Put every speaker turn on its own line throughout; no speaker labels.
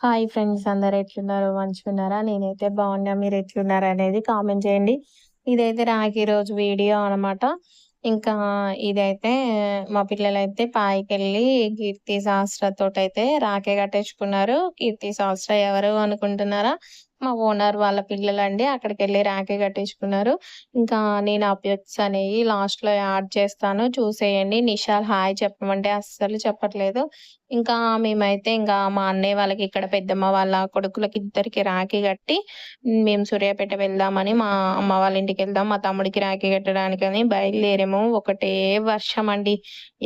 Hi friends, అందరు ఎట్లున్నారు? మంచిగున్నారా? నేనైతే బాగున్నా. మీరు ఎట్లున్నారు అనేది కామెంట్ చేయండి. ఇదైతే రాఖీ రోజు వీడియో అనమాట. ఇంకా ఇదైతే మా పిల్లలైతే పాయికెళ్ళి కీర్తి సహస్రతోటైతే రాఖీ కట్టేసుకున్నారు. కీర్తి సహస్ర ఎవరు అనుకుంటున్నారా? మా ఓనర్ వాళ్ళ పిల్లలండి. అక్కడికెళ్ళి రాఖీ కట్టించుకున్నారు. ఇంకా నేను అప్డేట్స్ అనేవి లాస్ట్‌లో యాడ్ చేస్తాను, చూసేయండి. నిషాల్ హాయ్ చెప్పమంటే అస్సలు చెప్పట్లేదు. ఇంకా మేమైతే ఇంకా మా అన్నయ్య వాళ్ళకి ఇక్కడ పెద్దమ్మ వాళ్ళ కొడుకులకి ఇద్దరికి రాఖీ కట్టి మేము సూర్యాపేట వెళ్దామని మా అమ్మ వాళ్ళ ఇంటికెళ్దాం. మా తమ్ముడికి రాఖీ కట్టడానికని బయలుదేరాము. ఒకటే వర్షం అండి.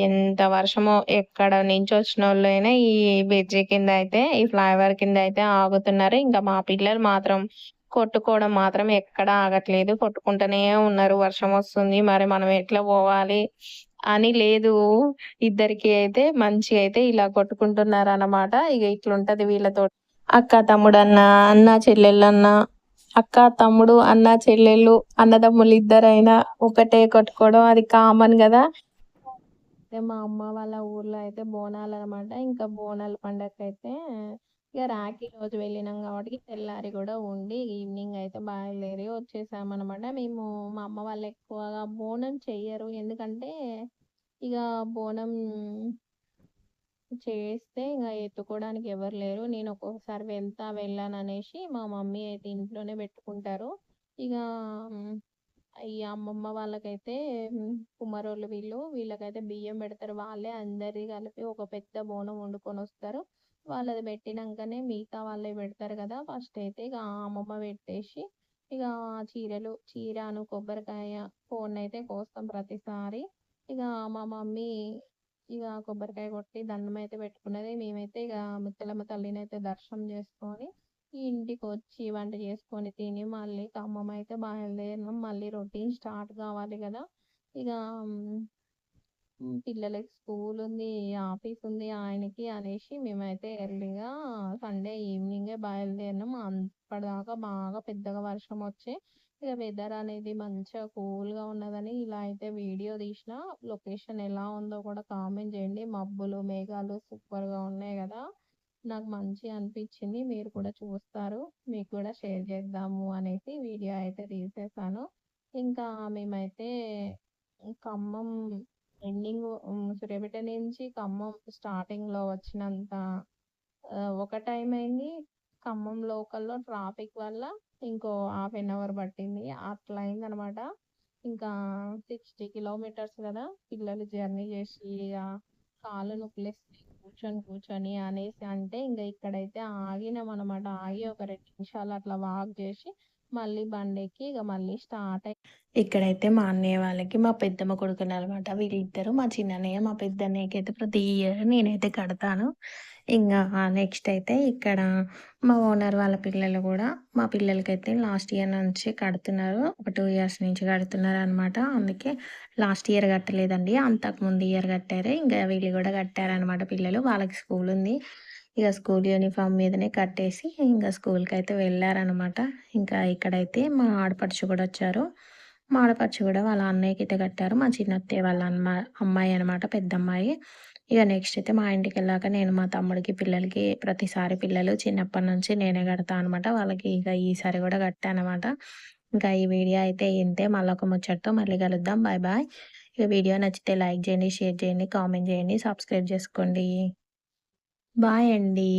ఎంత వర్షమో! ఎక్కడ నుంచొచ్చినోళ్ళైనా ఈ బ్రిడ్జి కింద అయితే, ఈ ఫ్లైఓవర్ కింద అయితే ఆగుతున్నారు. ఇంకా మా పిల్లలు మాత్రం కొట్టుకోవడం మాత్రం ఎక్కడ ఆగట్లేదు. కొట్టుకుంటూనే ఉన్నారు. వర్షమొస్తుంది. మరి మనం ఎట్లా పోవాలి అని లేదు. ఇద్దరికి అయితే మంచిగా అయితే ఇలా కొట్టుకుంటున్నారనమాట. ఇగ ఇట్లుంటది వీళ్ళతోటి. అక్క, తమ్ముడన్నా, అన్న, చెల్లెళ్ళన్నా, అక్క, తమ్ముడు, అన్న, చెల్లెళ్ళు, అన్నదమ్ములు ఇద్దరైనా ఒకటే కొట్టుకోవడం అది కామన్ గదా! అయితే మా అమ్మ వాళ్ళ ఊర్లో అయితే బోనాలనమాట. ఇంకా బోనాల పండగకైతే ఇగ రాఖీ రోజు వెళ్ళినాం కాబట్టి తెల్లారి గూడా ఉండి ఈవినింగ్ అయితే బయలుదేరి వచ్చేసామనమాట. మేము మా అమ్మ వాళ్ళు ఎక్కువగా బోనం చెయ్యరు. ఎందుకంటే ఇగ బోనం చేస్తే ఇంగ ఎత్తుకోవడానికి ఎవరు లేరు. నేను ఒక్కొక్కసారి వెళ్ళాననేసి మా మమ్మీ అయితే ఇంట్లోనే పెట్టుకుంటారు. ఇగ హ్మ్. ఈ అమ్మమ్మ వాళ్ళకైతే కుమ్మరోళ్ళు వీళ్ళకైతే బియ్యం పెడతారు. వాళ్ళే అందరిది కలిపి ఒక పెద్ద బోనం వండుకొనొస్తారు. వాళ్ళది పెట్టినంకనే మిగతా వాళ్ళయి పెడతారు కదా! ఫస్ట్ అయితే ఇగ అమ్మమ్మ పెట్టేసి ఇగ చీరను, కొబ్బరికాయ, కోన్నయితే కోస్తాం ప్రతిసారి. ఇగ మా మమ్మీ కొబ్బరికాయ కొట్టి దండమైతే పెట్టుకున్నది. మేమైతే ఇగ ముత్యాలమ్మ తల్లినైతే దర్శనం చేసుకొని ఇంటికొచ్చి వంట చేసుకొని తిని మళ్ళీ ఖమ్మం అయితే బయలుదేరినాం. మళ్ళీ రొటీన్ స్టార్ట్ కావాలి కదా! ఇక పిల్లలకి స్కూల్ ఉంది, ఆఫీస్ ఉంది ఆయనకి అనేసి మేమైతే ఎర్లీగా సండే ఈవినింగే బయలుదేరినాం. అప్పటిదాకా బాగా పెద్దగా వర్షం వచ్చి ఇక వెదర్ అనేది మంచిగా కూల్గా ఉన్నదని ఇలా అయితే వీడియో తీసిన. లొకేషన్ ఎలా ఉందో కూడా కామెంట్ చేయండి. మబ్బులు, మేఘాలు సూపర్గా ఉన్నాయి కదా! నాకు మంచిగా అనిపించింది. మీరు కూడా చూస్తారు. మీకు కూడా షేర్ చేద్దాము అనేసి వీడియో అయితే తీసేసాను. ఇంకా మేమైతే ఖమ్మం సూర్యాపేట నుంచి ఖమ్మం స్టార్టింగ్‌లో వచ్చినంత ఒక టైం అయింది. ఖమ్మం లోకల్‌లో ట్రాఫిక్ వల్ల ఇంకో హాఫ్ ఎన్ అవర్ పట్టింది. అట్లా అయిందనమాట. ఇంకా 60 కిలోమీటర్స్ కదా! పిల్లలు జర్నీ చేసి ఇగ కాళ్ళు నొప్పులేస్తున్నాయి కూర్చొని అనేసి అంటే ఇంక ఇక్కడైతే ఆగినామనమాట. ఆగి ఒక 2 నిమిషాలు అట్లా వాక్ చేసి మళ్ళీ బండెక్కి ఇక మళ్ళీ స్టార్ట్ ఇక్కడైతే మా అన్నయ్య వాళ్ళకి మా పెద్దమ్మ కొడుకుననమాట. వీళ్ళిద్దరు మా చిన్నన్నయ్య, మా పెద్దన్నయ్యకైతే ప్రతి ఇయర్ నేనైతే కడతాను. ఇంగా నెక్స్ట్ అయితే ఇక్కడ మా ఓనర్ వాళ్ళ పిల్లలు గూడా మా పిల్లలకైతే లాస్ట్ ఇయర్ నుంచి కడుతున్నారు. ఒక 2 ఇయర్స్ నుంచి కడుతున్నారనమాట. అందుకే లాస్ట్ ఇయర్ కట్టలేదండి. అంతకుముందు ఇయర్ కట్టారు. ఇంగా వీళ్ళు గూడా కట్టారనమాట పిల్లలు. వాళ్ళకి స్కూలుంది. ఇగ స్కూల్ యూనిఫామ్ మీదనే కట్టేసి ఇంగ స్కూల్‌కైతే వెళ్ళారనమాట. ఇంకా ఇక్కడైతే మా ఆడపడుచు గూడా వచ్చారు. మా ఆడపడుచు గూడా వాళ్ళ అన్నయ్యకైతే కట్టారు. మా చిన్నత్తయ్య వాళ్ళ అమ్మాయి అనమాట, పెద్దమ్మాయి. ఇగ నెక్స్ట్ అయితే మా ఇంటికెళ్ళాక నేను మా తమ్ముడికి, పిల్లలకి ప్రతిసారి పిల్లలు చిన్నప్పటి నుంచి నేనే కడతా అనమాట. వాళ్ళకి ఇక ఈసారి గూడా కట్టానమాట. ఇంకా ఈ వీడియో అయితే ఇంతే. మళ్ళొక ముచ్చటతో మళ్ళీ కలుద్దాం. Bye bye. ఇక వీడియో నచ్చితే లైక్ చేయండి, షేర్ చేయండి, కామెంట్ చేయండి, సబ్స్క్రైబ్ చేసుకోండి. బాయ్ అండి.